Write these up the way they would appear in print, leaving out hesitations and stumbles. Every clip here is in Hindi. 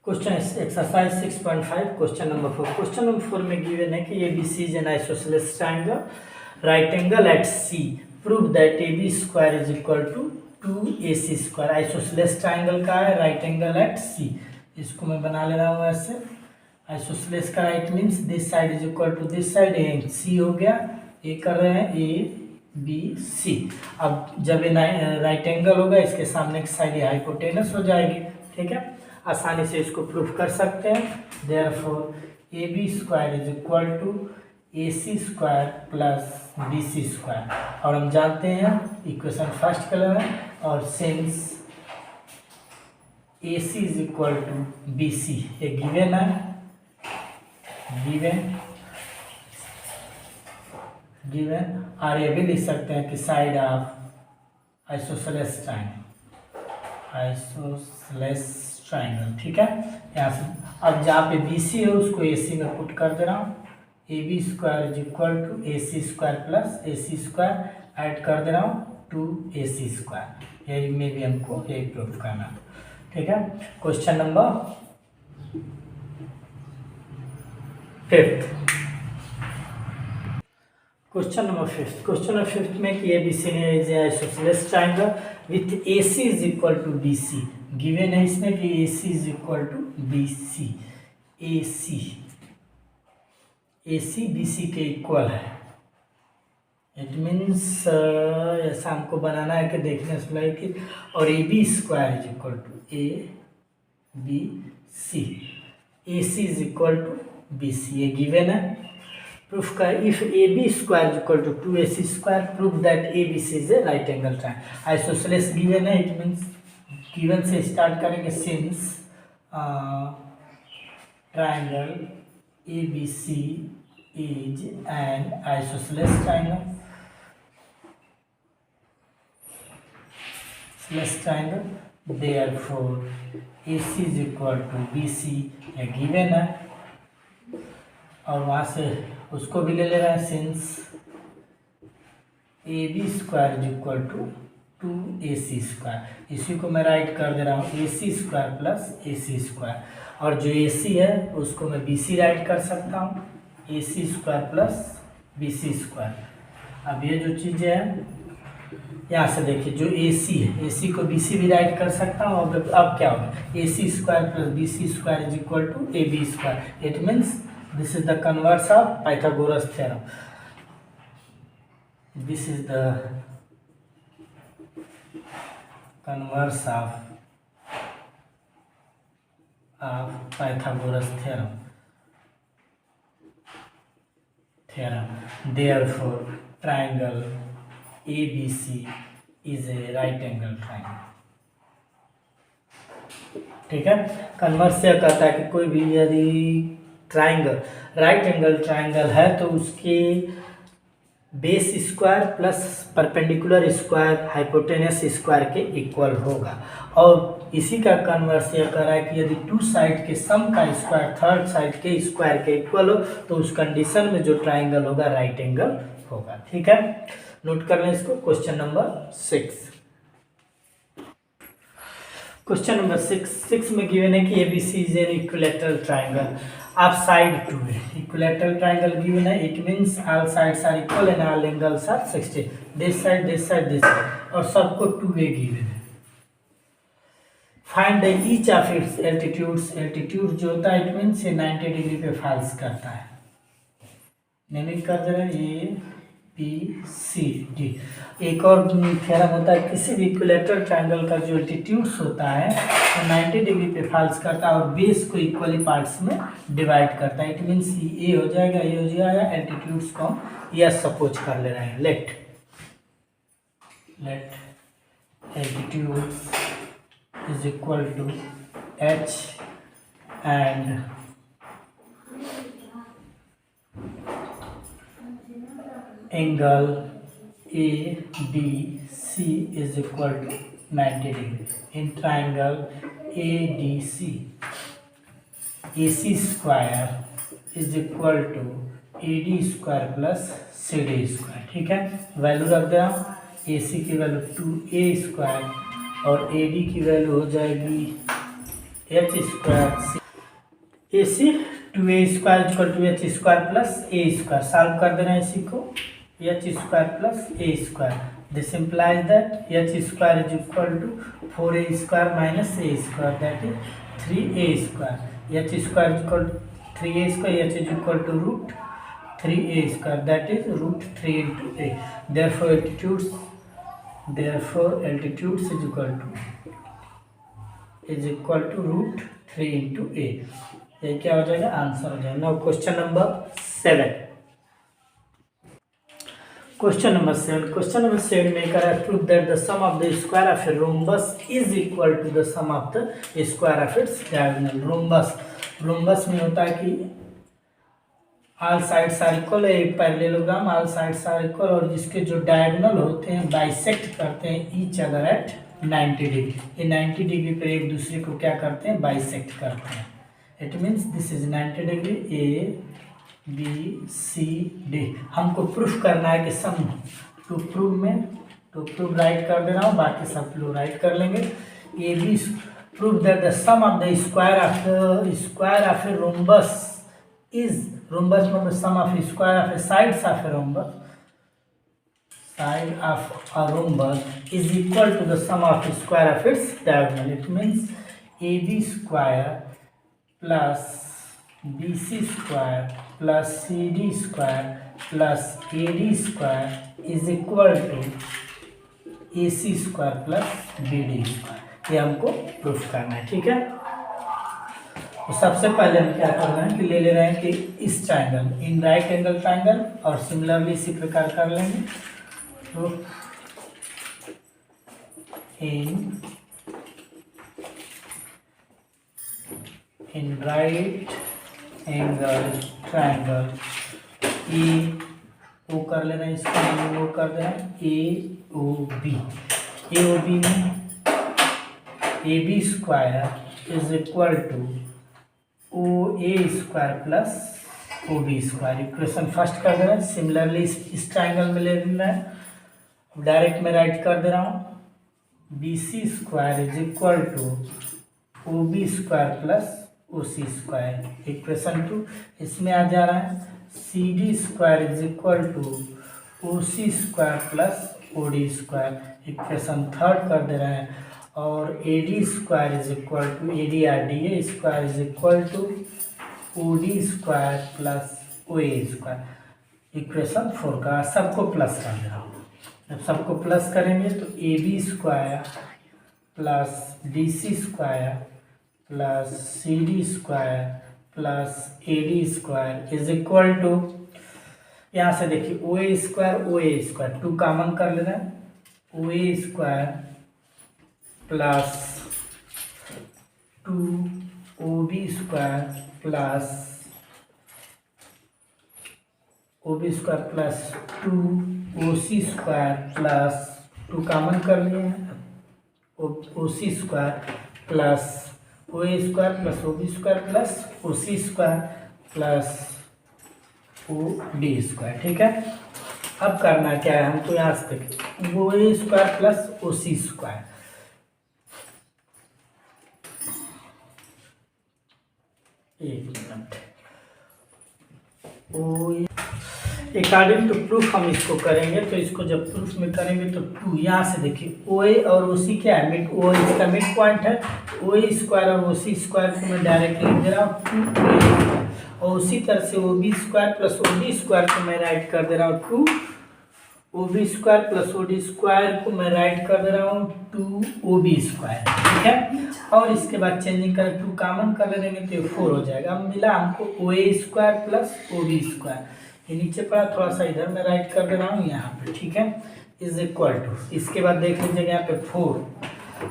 Question exercise 6.5 question number 4। Question number 4 में गिवन है कि ABC is an isosceles triangle, right angle at C. Prove that AB square is equal to 2AC square. Isosceles triangle का है, राइट एंगल एट C. इसको मैं बना ले रहा हूँ ऐसे। आइसोसेलेस का right means this side is equal to this side, A C हो गया। ए कर रहे हैं ABC। अब जब ये राइट एंगल होगा, इसके सामने की साइड हाइपोटेनस हो जाएगी। ठीक है, आसानी से इसको प्रूफ कर सकते हैं। Therefore AB square is equal to AC square plus BC square. और हम जानते हैं इक्वेशन फर्स्ट कलर है, और since AC is equal to BC ये गिवन है, गिवन और ये भी लिख सकते हैं कि साइड ऑफ आइसोसेलेस ट्राइंगल। ठीक है, यहाँ से अब जहाँ पे BC है उसको AC में पुट कर दे रहा हूँ। AB square is equal to AC square plus AC square add कर दे रहा हूँ 2AC स्क्वायर। यही में भी हमको यही प्रूफ करना। ठीक है, question number 5। Question number 5। Question number 5 में कि ABC is isosceles triangle with AC is equal to BC। Given है इसमें कि AC is equal to BC। AC BC के इक्वल है। इट मीन्स ऐसा हमको बनाना है कि देखने से लगे कि और AB square is equal to ABC। AC is equal to BC ये गिवन है। प्रूफ का if AB square is equal to 2AC square, proof that ABC is a right angle triangle. Isosceles given है, इट मीन्स गिवन से स्टार्ट करेंगे। Since triangle ABC is an isosceles triangle, therefore AC is equal to BC ये गिवन है। और वहाँ से उसको भी ले रहा है, since AB square is equal to 2AC square. इसी को मैं राइट कर दे रहा हूँ AC square plus AC square, और जो AC है उसको मैं BC राइट कर सकता हूँ, AC square plus BC square. अब ये जो चीज़ें हैं यहाँ से देखिए, जो AC है AC को BC भी राइट कर सकता हूँ। अब क्या होगा, AC square plus BC square is equal to AB square. It means this is the converse of Pythagoras theorem. This is the converse of Pythagoras theorem. Therefore triangle ABC is a right angle triangle. ठीक है, कन्वर्स से कहता है कि कोई भी यदि ट्राइंगल राइट एंगल ट्राइंगल है तो उसके base square plus perpendicular square hypotenuse square के इक्वल होगा। और इसी का कन्वर्स यह कर रहा है कि यदि टू साइड के सम का स्क्वायर थर्ड साइड के स्क्वायर के इक्वल हो तो उस कंडीशन में जो ट्राइंगल होगा राइट एंगल होगा। ठीक है, नोट कर लें इसको। Question number 6। क्वेश्चन नंबर 6 में गिवन है कि ABC is an equilateral triangle of side 2 है। इक्विलैटरल ट्राइंगल गिवन है, it means all sides are equal and all angles are 60। This side this side this side, और सबको 2A गिवन है। Find the each of its altitudes. Altitude जो होता है इट मींस ये 90 डिग्री पे फॉल्स करता है। निमिट कर दे रहे हैं ABCD। एक और थ्योरम होता है, किसी भी इक्विलैटरल ट्राइंगल का जो एल्टीट्यूड्स होता है वो 90 डिग्री पे फॉल्स करता है और बेस को इक्वली पार्ट्स में डिवाइड करता है। इट मीन्स ये हो जाएगा, ये हो जाएगा। एल्टीट्यूड्स को हम यह सपोज कर ले रहे हैं। Let altitudes is equal to H and angle ABC is equal to 90 degree. In triangle ADC, AC square is equal to AD square plus CD square। ठीक है, वैल्यू रख दे रहा हूँ। AC की वैल्यू 2A स्क्वायर और AD की वैल्यू हो जाएगी H square A C 2a² equal to H square plus A square. Solve कर देना इसी को, H square plus A square. This implies that H square is equal to 4a² minus A square, that is 3a square. H square equal to 3a square, H is equal to root 3a square, that is root 3 into a। therefore altitudes is equal to root 3 into a। ये क्या हो जाएगा, आंसर हो जाएगा। Now question number 7। Question number 7 में कह रहा है prove that the sum of the square of a rhombus is equal to the sum of the square of its diagonal. Rhombus में होता है कि ऑल साइड्स आर इक्वल, एक parallelogram all sides are equal, और जिसके जो डायगोनल होते हैं बाइसेक्ट करते हैं ईच अदर एट 90 डिग्री। ये 90 डिग्री पर एक दूसरे को क्या करते हैं, बाइसेक्ट करते हैं। It means this is 90 degree, A B C D. हमको प्रूफ करना है कि सम टू प्रूव राइट कर दे रहा हूँ, बाकी सब लोग राइट कर लेंगे। A B prove that the sum of the square of a rhombus is, rhombus मतलब sum of square of a sides of a rhombus, side of a rhombus is equal to the sum of square of its diagonal. It means AB square plus BC square plus CD square plus AD square is equal to AC square plus BD square। ये हमको प्रूफ करना है, ठीक है। तो सबसे पहले हम क्या करना है कि ले रहे हैं कि इस triangle in right angle triangle, और सिमिलरली इसी प्रकार कर लेंगे। तो in right angle triangle A O कर ले रहे हैं, इसको वो कर रहे हैं ए ओ बी में A B square is equal to O A square plus O B square. Equation first कर दे रहे हैं। सिमिलरली इस ट्राइंगल में ले लेना है, डायरेक्ट में राइट कर दे रहा हूँ। B C square is equal to O B square plus O C square. Equation 2 इसमें आ जा रहा है। C D square is equal to O C square plus O D square. Equation 3 कर दे रहे हैं। और A D square is equal to A D or D A square is equal to O D square plus O A square. Equation 4 का सबको प्लस कर दे रहा हूँ। जब सबको प्लस करेंगे तो A B square plus D C square plus C D square plus A D square is equal to, यहाँ से देखिए ओ ए स्क्वायर 2 कॉमन कर लेना है। O A square plus 2 O B square plus plus 2 O C square plus 2 common कर लिए हैं, O C square plus O A square plus O B square plus O C square plus O D square, ठीक है। अब करना क्या है हमको, यहाँ से देखिए O A square plus O C square, एक minute, oh according to proof हम इसको करेंगे। तो इसको जब प्रूफ में करेंगे तो 2 यहाँ से देखिए ओ ए और ओ सी क्या है, मिड ओ इसका मिड पॉइंट है। ओ ए स्क्वायर और ओ सी स्क्वायर को मैं डायरेक्ट लिख दे रहा हूँ 2 और उसी तरह से O B square plus O D square को मैं राइट कर दे रहा हूँ 2 O B square plus O D square को मैं राइट कर दे रहा हूँ 2 ओ बी स्क्वायर, ठीक है। और इसके बाद चेंजिंग कर 2 कॉमन कर लेंगे तो ये 4 हो जाएगा। अब मिला हमको O A square plus O B square, ये नीचे पड़ा थोड़ा सा इधर मैं राइट कर दे रहा हूँ यहाँ पे, ठीक है, इज इक्वल टू, इसके बाद देख लीजिएगा यहाँ पे 4।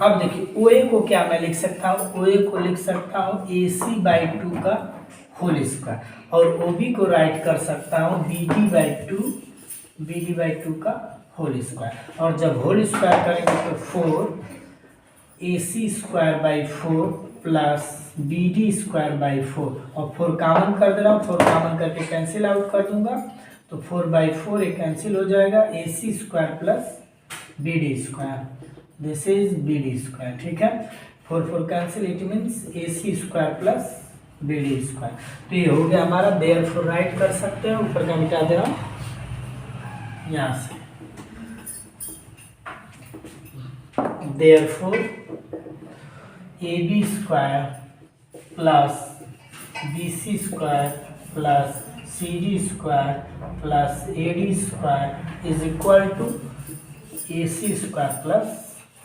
अब देखिए ओ ए को क्या मैं लिख सकता हूँ, ओ ए को लिख सकता हूँ ए सी बाई 2 का होल स्क्वायर, और ओ बी को राइट कर सकता हूँ बी डी बाई 2 का होल स्क्वायर। और जब होल स्क्वायर करेंगे तो 4 A C square by 4 plus B D square by 4, और 4 कॉमन कर दे रहा हूँ, 4 कॉमन करके कैंसिल आउट कर दूंगा तो 4 बाई 4 ये कैंसिल हो जाएगा। A C square plus B D square, this is B D square, ठीक है। 4 cancel, it means AC square plus BD square. तो ये हो गया हमारा, देयरफॉर राइट कर सकते हैं, ऊपर का मिटा दे रहा हूँ यहाँ से। Therefore AB square plus BC square plus CD square plus AD square is equal to AC square plus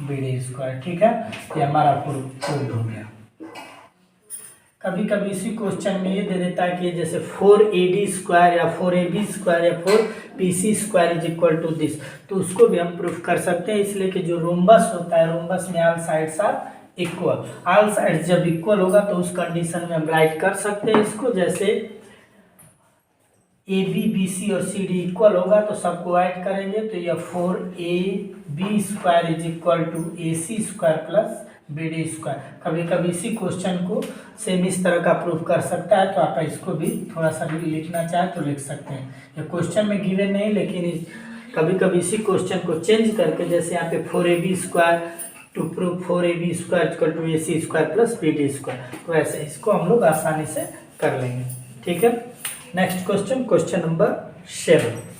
BD square. ठीक है, ये हमारा प्रूव हो गया। कभी कभी इसी क्वेश्चन में ये दे देता है कि जैसे 4AD स्क्वायर या 4AB स्क्वायर या 4BC square is equal to this, तो उसको भी हम प्रूफ कर सकते हैं, इसलिए कि जो रोम्बस होता है, रोम्बस में all sides are equal. All sides जब इक्वल होगा तो उस कंडीशन में हम राइट कर सकते हैं इसको, जैसे AB BC और CD इक्वल होगा तो सबको ऐड करेंगे, तो यह 4AB square is equal to AC square plus BD square. कभी कभी इसी क्वेश्चन को सेम इस तरह का प्रूफ कर सकता है, तो आप इसको भी थोड़ा सा भी लिखना चाहे तो लिख सकते हैं। ये क्वेश्चन में गिवन नहीं, लेकिन कभी कभी इसी क्वेश्चन को चेंज करके, जैसे यहाँ पे 4AB square to prove 4AB square equal to AC square plus BD square, तो ऐसे इसको हम लोग आसानी से कर लेंगे। ठीक है, नेक्स्ट क्वेश्चन, क्वेश्चन नंबर 7।